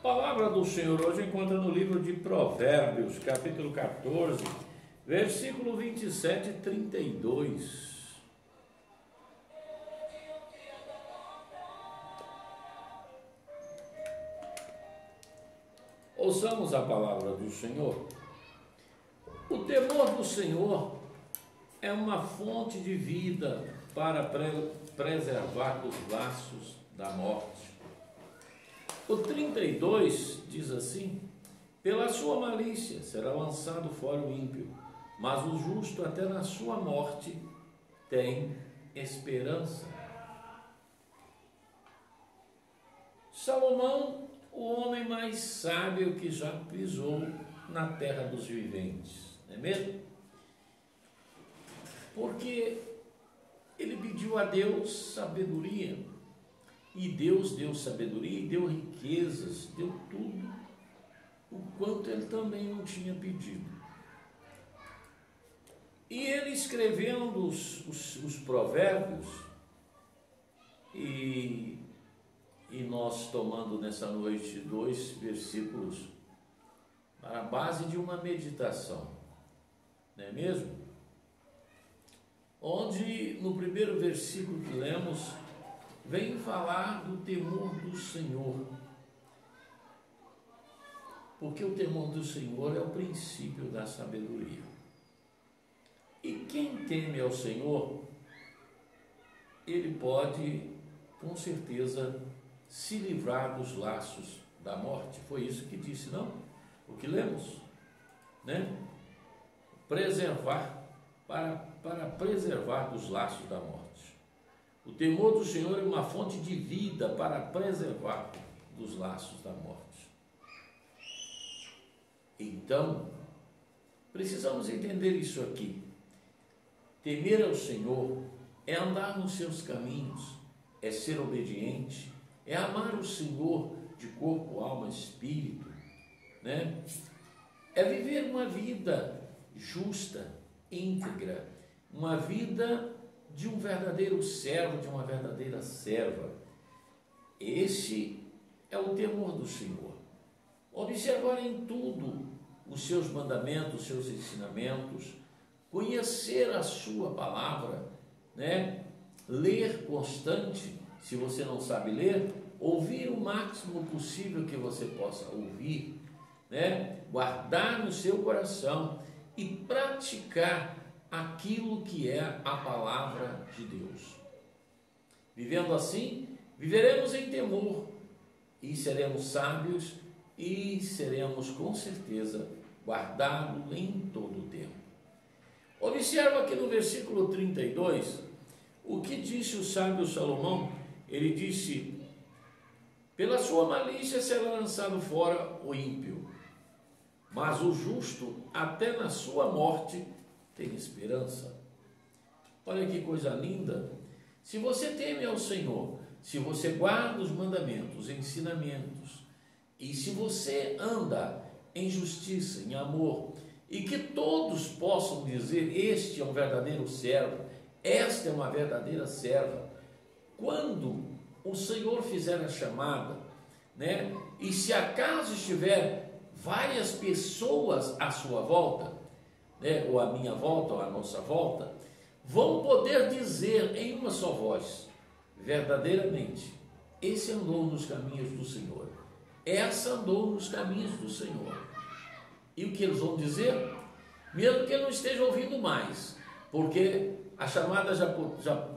Palavra do Senhor hoje encontra no livro de Provérbios, capítulo 14, versículo 27 e 32. Ouçamos a palavra do Senhor. O temor do Senhor é uma fonte de vida para preservar dos laços da morte. O 32 diz assim: pela sua malícia será lançado fora o ímpio, mas o justo até na sua morte tem esperança. Salomão, o homem mais sábio que já pisou na terra dos viventes, não é mesmo? Porque ele pediu a Deus sabedoria, e Deus deu sabedoria e deu riquezas, deu tudo, o quanto ele também não tinha pedido. E ele escrevendo os provérbios, e nós tomando nessa noite 2 versículos para a base de uma meditação, não é mesmo? Onde no primeiro versículo que lemos, vem falar do temor do Senhor, porque o temor do Senhor é o princípio da sabedoria. E quem teme ao Senhor, ele pode, com certeza, se livrar dos laços da morte. Foi isso que disse, não? O que lemos, né? Preservar, para preservar dos laços da morte. O temor do Senhor é uma fonte de vida para preservar dos laços da morte. Então, precisamos entender isso aqui. Temer ao Senhor é andar nos seus caminhos, é ser obediente, é amar o Senhor de corpo, alma e espírito, né? É viver uma vida justa, íntegra, uma vida de um verdadeiro servo, de uma verdadeira serva. Esse é o temor do Senhor. Observar em tudo os seus mandamentos, os seus ensinamentos, conhecer a sua palavra, né? Ler constante, se você não sabe ler, ouvir o máximo possível que você possa ouvir, né? Guardar no seu coração e praticar aquilo que é a palavra de Deus. Vivendo assim, viveremos em temor e seremos sábios e seremos com certeza guardados em todo o tempo. Observa aqui no versículo 32, o que disse o sábio Salomão. Ele disse: pela sua malícia será lançado fora o ímpio, mas o justo até na sua morte tem esperança. Olha que coisa linda. Se você teme ao Senhor, se você guarda os mandamentos, os ensinamentos, e se você anda em justiça, em amor, e que todos possam dizer: este é um verdadeiro servo, esta é uma verdadeira serva. Quando o Senhor fizer a chamada, né? E se acaso estiver várias pessoas à sua volta, né, ou a minha volta, ou a nossa volta, vão poder dizer em uma só voz: verdadeiramente, esse andou nos caminhos do Senhor, essa andou nos caminhos do Senhor. E o que eles vão dizer? Mesmo que ele não esteja ouvindo mais, porque a chamada já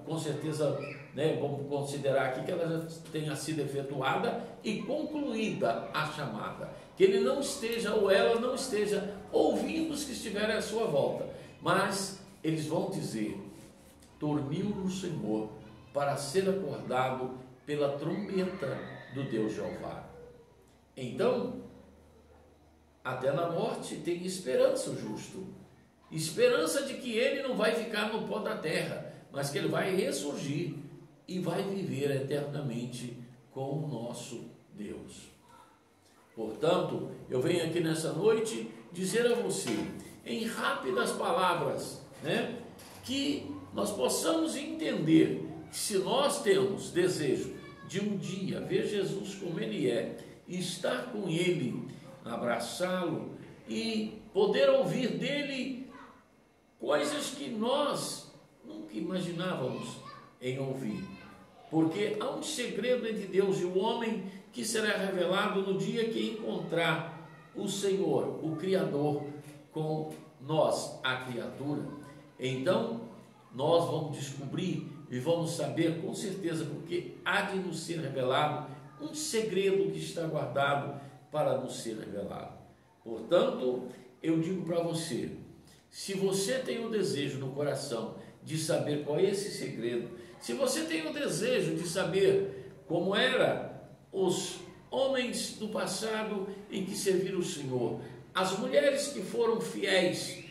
com certeza, né, vamos considerar aqui que ela já tenha sido efetuada e concluída a chamada, que ele não esteja, ou ela não esteja ouvindo os que estiverem à sua volta, mas eles vão dizer: dormiu no Senhor para ser acordado pela trombeta do Deus Jeová. Então, até na morte tem esperança o justo, esperança de que ele não vai ficar no pó da terra, mas que ele vai ressurgir e vai viver eternamente com o nosso Deus. Portanto, eu venho aqui nessa noite dizer a você, em rápidas palavras, né, que nós possamos entender que se nós temos desejo de um dia ver Jesus como Ele é, estar com Ele, abraçá-lo e poder ouvir dele coisas que nós nunca imaginávamos em ouvir. Porque há um segredo entre Deus e o homem que será revelado no dia que encontrar o Senhor, o Criador, com nós, a criatura. Então, nós vamos descobrir e vamos saber com certeza, porque há de nos ser revelado um segredo que está guardado para nos ser revelado. Portanto, eu digo para você, se você tem o desejo no coração de saber qual é esse segredo, se você tem o desejo de saber como eram os homens do passado em que serviram o Senhor, as mulheres que foram fiéis,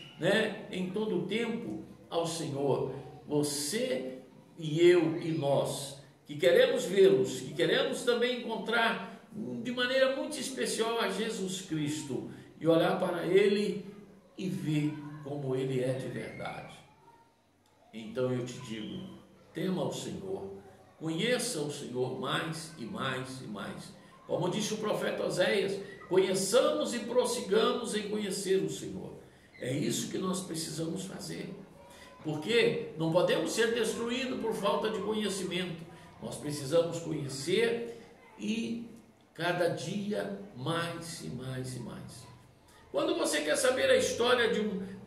em todo o tempo ao Senhor, você e eu e nós, que queremos vê-los, que queremos também encontrar de maneira muito especial a Jesus Cristo e olhar para Ele e ver como Ele é de verdade. Então eu te digo, tema o Senhor, conheça o Senhor mais e mais e mais. Como disse o profeta Oséias, conheçamos e prossigamos em conhecer o Senhor. É isso que nós precisamos fazer, porque não podemos ser destruídos por falta de conhecimento. Nós precisamos conhecer e cada dia mais e mais e mais. Quando você quer saber a história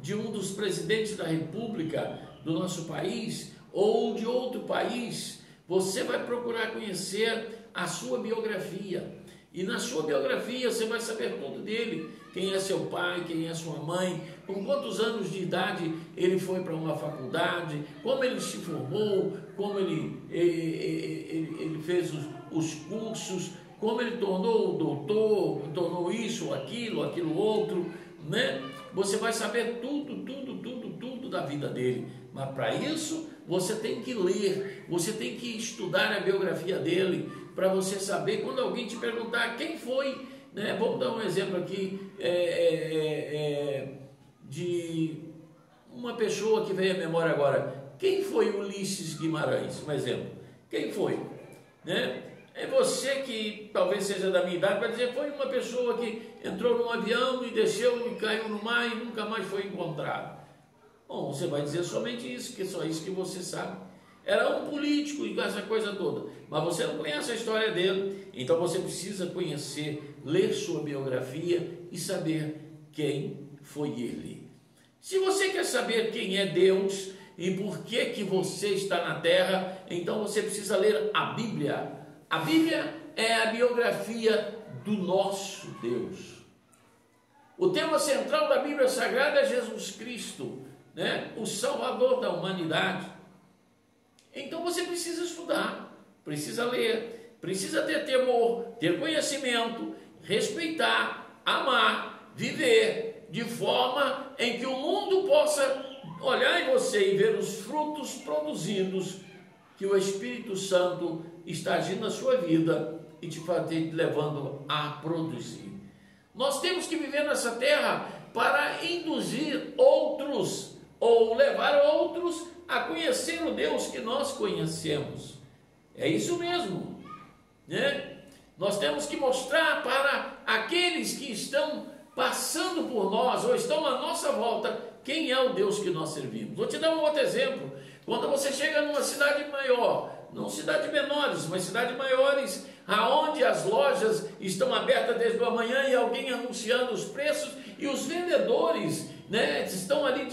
de um dos presidentes da República do nosso país ou de outro país, você vai procurar conhecer a sua biografia. E na sua biografia você vai saber tudo dele, quem é seu pai, quem é sua mãe, com quantos anos de idade ele foi para uma faculdade, como ele se formou, como ele fez os cursos, como ele tornou doutor, tornou isso, aquilo outro, Você vai saber tudo da vida dele. Mas para isso você tem que ler, você tem que estudar a biografia dele, para você saber, quando alguém te perguntar quem foi, Vamos dar um exemplo aqui de uma pessoa que veio à memória agora. Quem foi Ulisses Guimarães? Um exemplo. Quem foi? É você que talvez seja da minha idade, vai dizer, foi uma pessoa que entrou num avião e desceu e caiu no mar e nunca mais foi encontrado. Bom, você vai dizer somente isso, que é só isso que você sabe. Era um político e essa coisa toda, mas você não conhece a história dele, então você precisa conhecer, ler sua biografia e saber quem foi ele. Se você quer saber quem é Deus e por que você está na terra, então você precisa ler a Bíblia. A Bíblia é a biografia do nosso Deus. O tema central da Bíblia Sagrada é Jesus Cristo, o Salvador da humanidade. Então você precisa estudar, precisa ler, precisa ter temor, ter conhecimento, respeitar, amar, viver de forma em que o mundo possa olhar em você e ver os frutos produzidos que o Espírito Santo está agindo na sua vida e te levando a produzir. Nós temos que viver nessa terra para induzir outros ou levar outros a conhecer o Deus que nós conhecemos. É isso mesmo, Nós temos que mostrar para aqueles que estão passando por nós ou estão à nossa volta quem é o Deus que nós servimos. Vou te dar um outro exemplo. Quando você chega numa cidade maior, não cidades menores, mas cidades maiores, aonde as lojas estão abertas desde a manhã e alguém anunciando os preços e os vendedores estão ali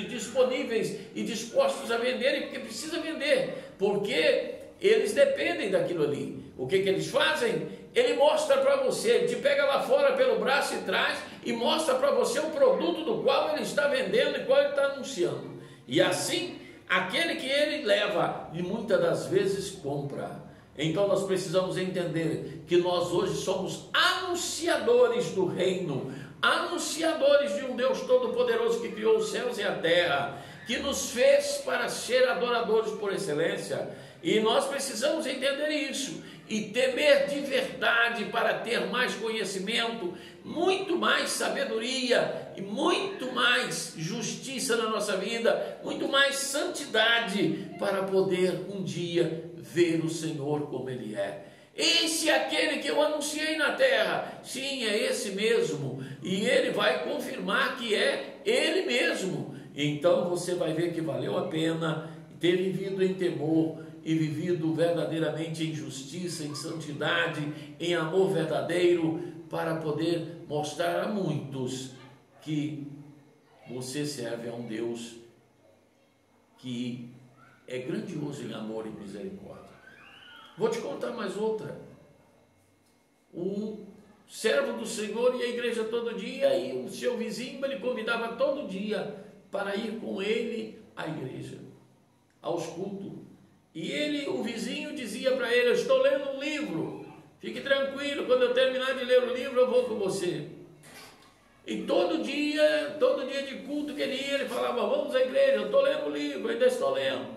disponíveis e dispostos a venderem, porque precisa vender, porque eles dependem daquilo ali. O que eles fazem? Ele mostra para você, ele te pega lá fora pelo braço e traz e mostra para você o produto do qual ele está vendendo e qual ele está anunciando. E assim, aquele que ele leva, e muitas das vezes compra. Então nós precisamos entender que nós hoje somos anunciadores do reino, anunciadores de um Deus Todo-Poderoso que criou os céus e a terra, que nos fez para ser adoradores por excelência, e nós precisamos entender isso, e temer de verdade para ter mais conhecimento, muito mais sabedoria, e muito mais justiça na nossa vida, muito mais santidade, para poder um dia ver o Senhor como Ele é. Esse é aquele que eu anunciei na terra. Sim, é esse mesmo. E ele vai confirmar que é ele mesmo. Então você vai ver que valeu a pena ter vivido em temor e vivido verdadeiramente em justiça, em santidade, em amor verdadeiro, para poder mostrar a muitos que você serve a um Deus que é grandioso em amor e misericórdia. Vou te contar mais outra. O servo do Senhor ia à igreja todo dia e o seu vizinho ele convidava todo dia para ir com ele à igreja, aos cultos. E ele, o vizinho, dizia para ele: eu estou lendo um livro, fique tranquilo, quando eu terminar de ler o livro eu vou com você. E todo dia de culto que ele ia, ele falava: vamos à igreja, eu estou lendo o livro, ainda estou lendo.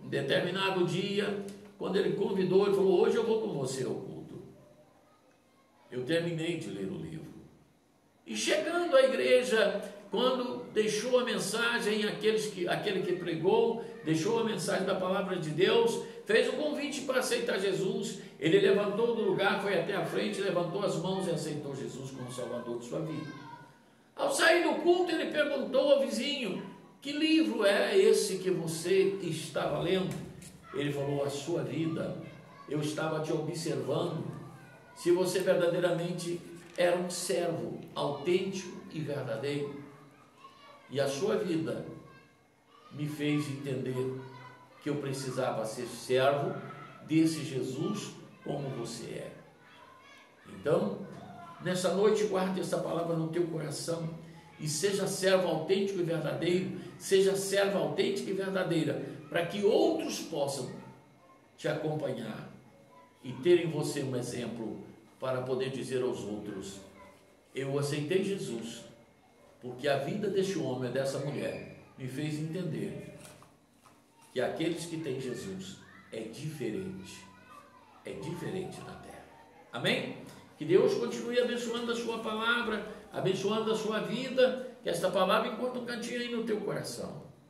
Em determinado dia, quando ele convidou, ele falou: hoje eu vou com você ao culto. Eu terminei de ler o livro. E chegando à igreja, quando deixou a mensagem, aquele que pregou, deixou a mensagem da palavra de Deus, fez um convite para aceitar Jesus. Ele levantou do lugar, foi até a frente, levantou as mãos e aceitou Jesus como Salvador de sua vida. Ao sair do culto, ele perguntou ao vizinho: que livro era esse que você estava lendo? Ele falou: a sua vida. Eu estava te observando se você verdadeiramente era um servo autêntico e verdadeiro. E a sua vida me fez entender que eu precisava ser servo desse Jesus como você é. Então, nessa noite, guarde essa palavra no teu coração e seja servo autêntico e verdadeiro, seja serva autêntica e verdadeira, para que outros possam te acompanhar e ter em você um exemplo para poder dizer aos outros: eu aceitei Jesus, porque a vida deste homem, dessa mulher, me fez entender que aqueles que têm Jesus é diferente na terra. Amém? Que Deus continue abençoando a sua palavra, abençoando a sua vida, que esta palavra encontre um cantinho aí no teu coração.